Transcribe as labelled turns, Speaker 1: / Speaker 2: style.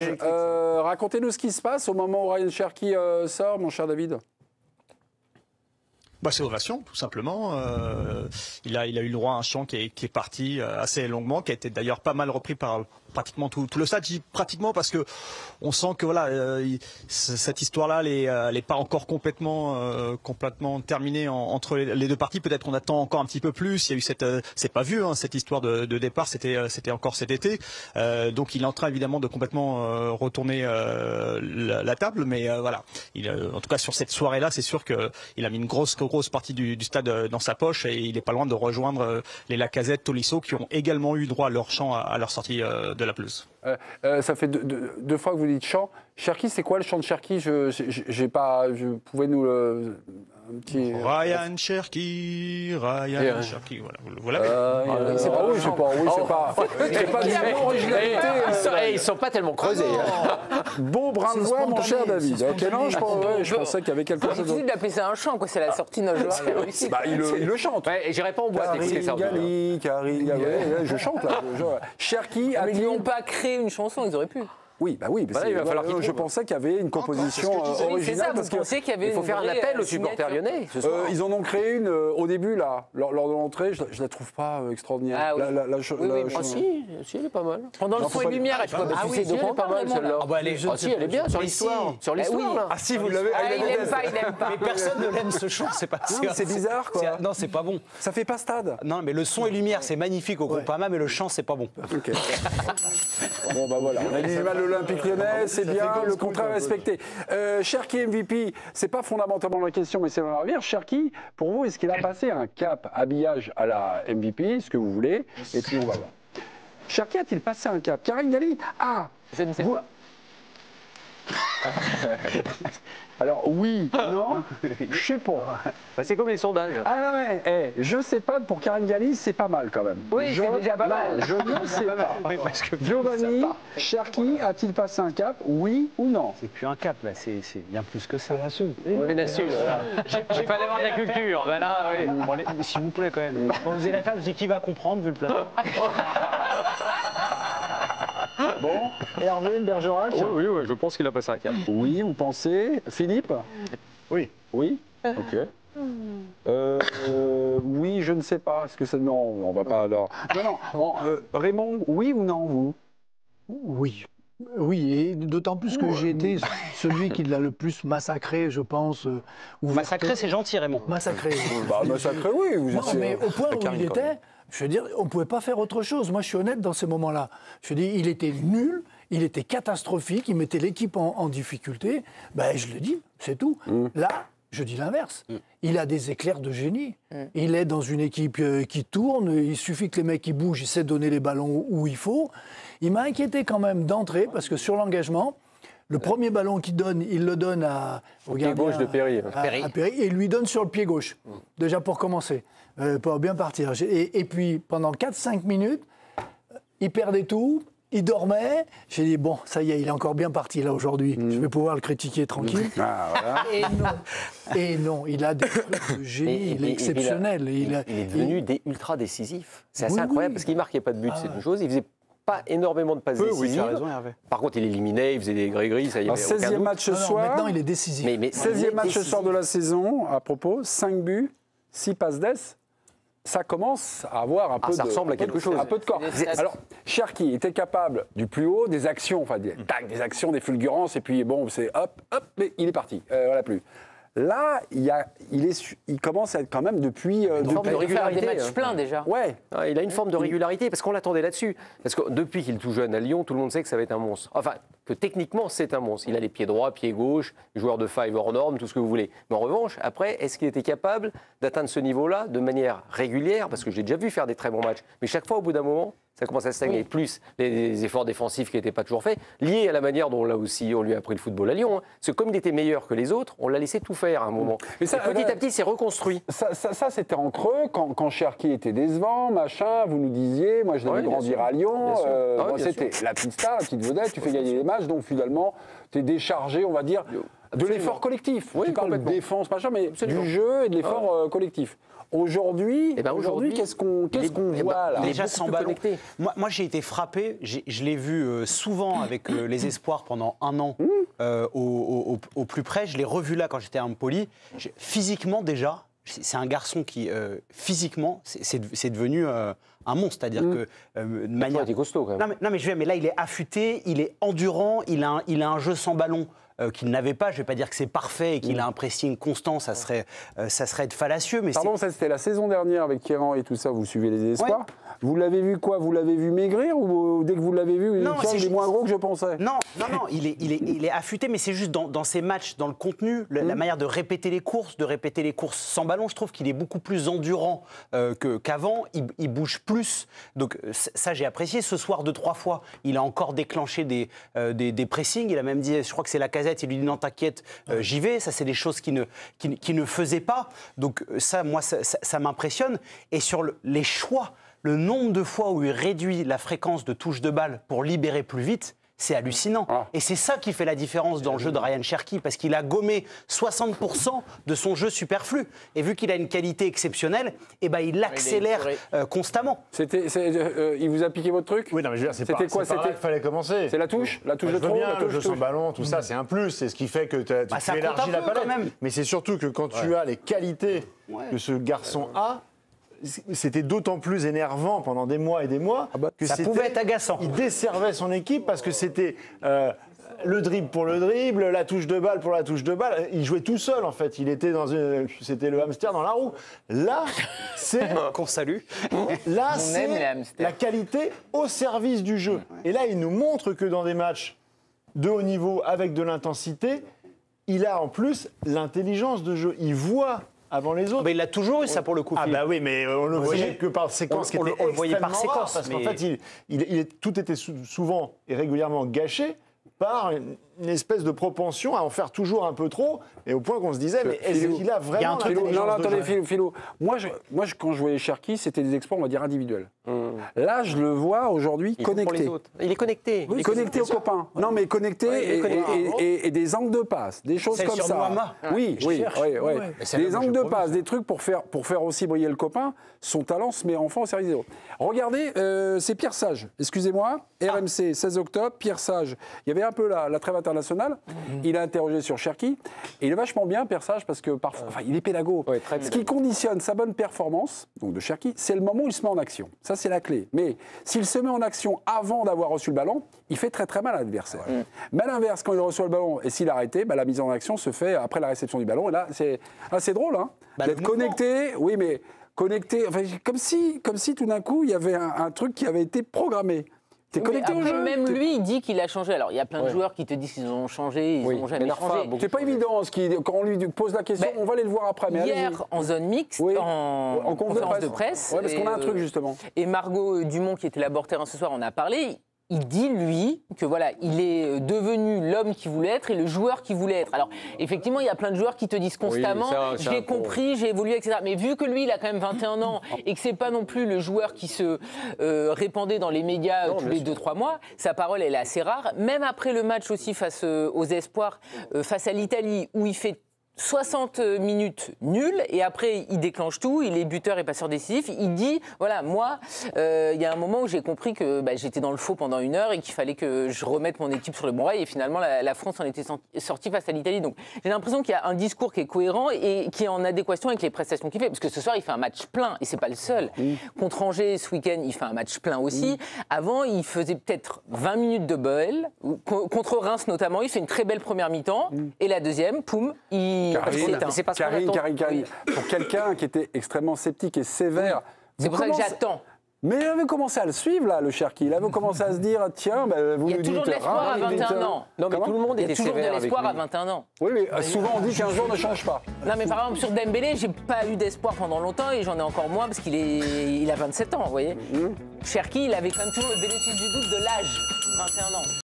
Speaker 1: Racontez-nous ce qui se passe au moment où Ryan Cherki sort, mon cher David.
Speaker 2: C'est ovation, tout simplement. Il a eu le droit à un chant qui est parti assez longuement, qui a été d'ailleurs pas mal repris par pratiquement tout le stade. Je dis pratiquement parce que on sent que cette histoire-là, elle est pas encore complètement terminée entre les deux parties. Peut-être qu'on attend encore un petit peu plus. Il y a eu c'est pas vu, hein, cette histoire de départ. C'était encore cet été. Donc il est en train évidemment de complètement retourner la table, mais voilà. En tout cas sur cette soirée-là, c'est sûr qu'il a mis une grosse partie du stade dans sa poche et il est pas loin de rejoindre les Lacazette, Tolisso qui ont également eu droit à leur chant à leur sortie de la pelouse.
Speaker 1: Ça fait deux fois que vous dites chant. Cherki, c'est quoi le chant de Cherki? Je pouvais nous un petit.
Speaker 2: Ryan Cherki, voilà.
Speaker 1: C'est pas oui, c'est pas du même originalité.
Speaker 3: Ils sont pas tellement creusés.
Speaker 1: Bon brin de voix, mon cher David. Ok, non, je pensais qu'il y avait quelque chose.
Speaker 4: C'est difficile d'appeler ça un chant, quoi. C'est la sortie d'un jeu.
Speaker 1: Il le chante.
Speaker 3: Ouais, j'irai pas en boîte avec ça.
Speaker 1: Je chante là. Cherki
Speaker 4: Mais ils n'ont pas créé une chanson, ils auraient pu.
Speaker 1: Oui,
Speaker 3: il va falloir qu'il
Speaker 1: je pensais qu'il y avait une composition originale.
Speaker 4: Parce qu'il
Speaker 3: faut faire un appel aux supporters lyonnais ce soir.
Speaker 1: Ils en ont créé une au début, là, lors de l'entrée. Je la trouve pas extraordinaire.
Speaker 4: Ah oui.
Speaker 3: Si, elle est pas mal.
Speaker 4: Pendant le son et lumière, tu vois,
Speaker 3: tu sais, donc pas mal celle-là. Si, elle est bien sur l'histoire. Sur l'histoire, là.
Speaker 1: Ah si, vous l'avez.
Speaker 4: Il n'aime pas.
Speaker 5: Mais personne ne l'aime ce chant, c'est pas ça.
Speaker 1: C'est bizarre, quoi.
Speaker 5: Non, c'est pas bon.
Speaker 1: Ça fait pas stade.
Speaker 5: Non, mais le son et lumière, c'est magnifique au Groupama, mais le chant, c'est pas bon.
Speaker 1: Ok. Bon, voilà. On a dit mal l'Olympique Lyonnais, c'est bien, le contrat respecté. Cherki MVP, c'est pas fondamentalement la question, mais c'est dans l'avenir. Cherki, pour vous, est-ce qu'il a passé un cap habillage à la MVP, ce que vous voulez? Et puis on va voir. Cherki a-t-il passé un cap? Karine Galli?
Speaker 4: Je ne sais pas.
Speaker 1: Alors oui, non, je sais pas.
Speaker 3: C'est comme les sondages.
Speaker 1: Ah ouais, je sais pas, pour Karine Galli, c'est pas mal quand même.
Speaker 4: Oui, c'est déjà pas mal.
Speaker 1: Je ne sais pas. Giovanni, Cherki a-t-il passé un cap, oui ou non?
Speaker 5: C'est plus un cap, là, c'est bien plus que ça.
Speaker 3: J'ai pas demandé la culture. Voilà, oui.
Speaker 5: Bon, s'il vous plaît, quand même. Quand vous avez la table, c'est qui va comprendre, vu le plateau.
Speaker 1: Bon.
Speaker 5: Hervé Bergerac.
Speaker 3: Oui, je pense qu'il a passé un cap.
Speaker 1: Oui, vous pensez. Philippe?
Speaker 5: Oui.
Speaker 1: Oui? Ok. Oui, je ne sais pas. Est-ce que c'est... Non, on va pas alors... Non. Raymond, oui ou non, vous?
Speaker 6: Oui. Oui, et d'autant plus que j'ai été celui qui l'a le plus massacré, je pense.
Speaker 5: Massacré, c'est gentil, Raymond.
Speaker 6: Massacré.
Speaker 1: Massacré, oui.
Speaker 6: Non, mais au point où il était, je veux dire, on ne pouvait pas faire autre chose. Moi, je suis honnête dans ces moments-là. Je dis, il était nul, il était catastrophique, il mettait l'équipe en difficulté. Je le dis, c'est tout. Là, je dis l'inverse. Il a des éclairs de génie. Il est dans une équipe qui tourne. Il suffit que les mecs qui bougent, il sait donner les ballons où il faut. Il m'a inquiété quand même d'entrée parce que sur l'engagement, le premier ballon qu'il donne, il le donne au
Speaker 3: pied gauche de Perry.
Speaker 6: À Perry et il lui donne sur le pied gauche. Déjà pour commencer, pour bien partir. Et puis pendant 4-5 minutes, il perdait tout. Il dormait. J'ai dit, bon, ça y est, il est encore bien parti là aujourd'hui. Je vais pouvoir le critiquer tranquille.
Speaker 1: Voilà.
Speaker 6: Et non, il a des trucs de génie, il est exceptionnel.
Speaker 3: Il est devenu ultra décisif. C'est assez incroyable parce qu'il ne marquait pas de but, c'est une chose. Il faisait pas énormément de passes décisives.
Speaker 5: Oui, tu as raison, Hervé.
Speaker 3: Par contre, il éliminait, il faisait des gris-gris, ça y est.
Speaker 1: 16e match ce soir.
Speaker 6: Maintenant, il est décisif.
Speaker 1: 16e match ce soir de la saison, à propos, 5 buts, 6 passes d'ess. Ça commence à avoir un peu
Speaker 3: ça ressemble à quelque chose.
Speaker 1: Un peu de corps. Alors, Cherki était capable du plus haut des actions, enfin des actions, des fulgurances, et puis bon, c'est hop, mais il est parti. Voilà plus. Là, il commence à être quand même depuis.
Speaker 3: Une forme de régularité.
Speaker 4: Des matchs pleins déjà.
Speaker 1: Ouais.
Speaker 3: Il a une forme de régularité parce qu'on l'attendait là-dessus. Parce que depuis qu'il est tout jeune à Lyon, tout le monde sait que ça va être un monstre. Enfin, que techniquement, c'est un monstre. Il a les pieds droits, pieds gauches, joueur de five hors norme, tout ce que vous voulez. Mais en revanche, après, est-ce qu'il était capable d'atteindre ce niveau-là de manière régulière? Parce que j'ai déjà vu faire des très bons matchs. Mais chaque fois, au bout d'un moment, ça commence à stagner. Plus les efforts défensifs qui n'étaient pas toujours faits, liés à la manière dont là aussi on lui a appris le football à Lyon. Parce que comme il était meilleur que les autres, on l'a laissé tout faire à un moment. Mais ça, petit à petit, c'est reconstruit.
Speaker 1: Ça c'était en creux, quand Cherki était décevant, machin, vous nous disiez, moi je l'ai vu grandir à Lyon, c'était la petite star, la petite vedette, tu fais gagner les matchs, donc finalement, tu es déchargé, on va dire, de l'effort collectif. Tu parles de défense, machin, mais du jeu et de l'effort collectif. Aujourd'hui,
Speaker 3: Eh ben,
Speaker 1: aujourd'hui, qu'est-ce qu'on voit là?
Speaker 7: Déjà
Speaker 3: beaucoup
Speaker 7: sans
Speaker 3: plus
Speaker 7: ballon.
Speaker 3: connecté.
Speaker 7: Moi j'ai été frappé. Je l'ai vu souvent avec les espoirs pendant un an au plus près. Je l'ai revu là quand j'étais à Empoli. Physiquement déjà, c'est un garçon qui physiquement c'est devenu un monstre. C'est-à-dire que de manière.
Speaker 3: Il est costaud quand même.
Speaker 7: Non mais là il est affûté, il est endurant, il a un jeu sans ballon. Qu'il n'avait pas, je ne vais pas dire que c'est parfait et qu'il a un pressing constant, ça serait être fallacieux. Mais
Speaker 1: Pardon, ça c'était la saison dernière avec Kéran et tout ça, vous suivez les espoirs. Ouais. Vous l'avez vu quoi? Vous l'avez vu maigrir ou dès que vous l'avez vu, il est moins gros que je pensais?
Speaker 7: Non, il est affûté, mais c'est juste dans ses matchs, dans le contenu, la manière de répéter les courses sans ballon, je trouve qu'il est beaucoup plus endurant qu'avant, il bouge plus. Donc ça j'ai apprécié. Ce soir 2-3 fois, il a encore déclenché des pressings, il a même dit, je crois que c'est Lacazette, il lui dit non t'inquiète, j'y vais. Ça c'est des choses qu'il ne faisait pas. Donc ça, moi, ça m'impressionne. Et sur les choix, le nombre de fois où il réduit la fréquence de touche de balle pour libérer plus vite, c'est hallucinant. Et c'est ça qui fait la différence dans le jeu de Ryan Cherki, parce qu'il a gommé 60% de son jeu superflu. Et vu qu'il a une qualité exceptionnelle, eh ben, il l'accélère constamment.
Speaker 1: Il vous a piqué votre truc?
Speaker 8: Oui, non, mais je veux dire, c'était quoi? C'était qu'il fallait commencer.
Speaker 1: C'est la touche de trop,
Speaker 8: le jeu sans ballon, tout ça, c'est un plus. C'est ce qui fait que tu élargis la palette. Mais c'est surtout que quand tu as les qualités que ce garçon a, c'était d'autant plus énervant pendant des mois et des mois que
Speaker 7: ça pouvait être agaçant.
Speaker 8: Il desservait son équipe parce que c'était le dribble pour le dribble, la touche de balle pour la touche de balle. Il jouait tout seul en fait. Il était c'était le hamster dans la roue. Là, c'est
Speaker 7: qu'on salue.
Speaker 8: Là, c'est la qualité au service du jeu. Et là, il nous montre que dans des matchs de haut niveau avec de l'intensité, il a en plus l'intelligence de jeu. Il voit avant les autres.
Speaker 7: Mais il a toujours eu ça pour le coup.
Speaker 8: Ah bah oui, mais on le voyait que par séquence qui était
Speaker 7: on le voyait par
Speaker 8: extrêmement rare,
Speaker 7: séquence.
Speaker 8: Parce qu'en fait, tout était souvent et régulièrement gâché par une espèce de propension à en faire toujours un peu trop, et au point qu'on se disait, mais est-ce qu'il a vraiment l'intelligence
Speaker 1: Non, attendez,
Speaker 8: de jeu?
Speaker 1: Philo. Moi, quand je voyais Cherki, c'était des exploits, on va dire, individuels. Là, je le vois aujourd'hui connecté.
Speaker 3: Il est connecté.
Speaker 1: Oui, connecté aux copains. Non, mais connecté et des angles de passe, des choses comme ça. Oui. Des angles de passe, des trucs pour faire aussi briller le copain. Son talent se met enfin au service des autres. Regardez, c'est Pierre Sage. Excusez-moi, RMC, 16 octobre, Pierre Sage. Il y avait un peu la trêve internationale. Il a interrogé sur Cherki. Et il est vachement bien, Pierre Sage, parce que parfois, il est pédago. Ce qui conditionne sa bonne performance, donc de Cherki, c'est le moment où il se met en action. Ça, c'est la clé. Mais s'il se met en action avant d'avoir reçu le ballon, il fait très très mal à l'adversaire. Mais à l'inverse, quand il reçoit le ballon et s'il a arrêté, la mise en action se fait après la réception du ballon. Et là, c'est drôle, hein, d'être connecté. Oui, mais connecté, enfin, comme si tout d'un coup, il y avait un truc qui avait été programmé. T'es connecté au jeu.
Speaker 4: Même lui, il dit qu'il a changé. Alors, il y a plein de joueurs qui te disent qu'ils ont changé, ils n'ont jamais changé.
Speaker 1: C'est pas évident. Quand on lui pose la question, on va aller le voir après. Mais
Speaker 4: hier, en zone mixte, en conférence de presse.
Speaker 1: Oui, parce qu'on a un truc, justement.
Speaker 4: Et Margot Dumont, qui était la bord terrain ce soir, en a parlé. Il dit, lui, que voilà, il est devenu l'homme qu'il voulait être et le joueur qu'il voulait être. Alors, effectivement, il y a plein de joueurs qui te disent constamment « j'ai compris, j'ai évolué, etc. » Mais vu que lui, il a quand même 21 ans et que c'est pas non plus le joueur qui se répandait dans les médias tous les 2-3 mois, sa parole, elle est assez rare. Même après le match aussi face aux espoirs, face à l'Italie, où il fait 60 minutes nul et après il déclenche tout, il est buteur et passeur décisif. Il dit voilà, moi il y a un moment où j'ai compris que j'étais dans le faux pendant 1 heure et qu'il fallait que je remette mon équipe sur le bon rail et finalement la France en était sortie face à l'Italie. Donc j'ai l'impression qu'il y a un discours qui est cohérent et qui est en adéquation avec les prestations qu'il fait, parce que ce soir il fait un match plein et c'est pas le seul. Contre Angers ce week-end il fait un match plein aussi. Avant il faisait peut-être 20 minutes de Boel, contre Reims notamment il fait une très belle première mi-temps et la deuxième, poum,
Speaker 1: Karine, pour quelqu'un qui était extrêmement sceptique et sévère.
Speaker 4: C'est pour ça que j'attends.
Speaker 1: Mais il avait commencé à le suivre, là, le Cherki. Il avait commencé à se dire, tiens, vous
Speaker 4: il y a toujours de l'espoir à 21 ans.
Speaker 3: Non, mais tout le monde était sévère.
Speaker 4: Il y a toujours de l'espoir à 21 ans.
Speaker 1: Oui, mais souvent on dit qu'un jour ne change pas.
Speaker 4: Non, mais par exemple, sur Dembélé, j'ai pas eu d'espoir pendant longtemps et j'en ai encore moins parce qu'il a 27 ans, vous voyez. Cherki, il avait quand même toujours le bénéfice du doute de l'âge, 21 ans.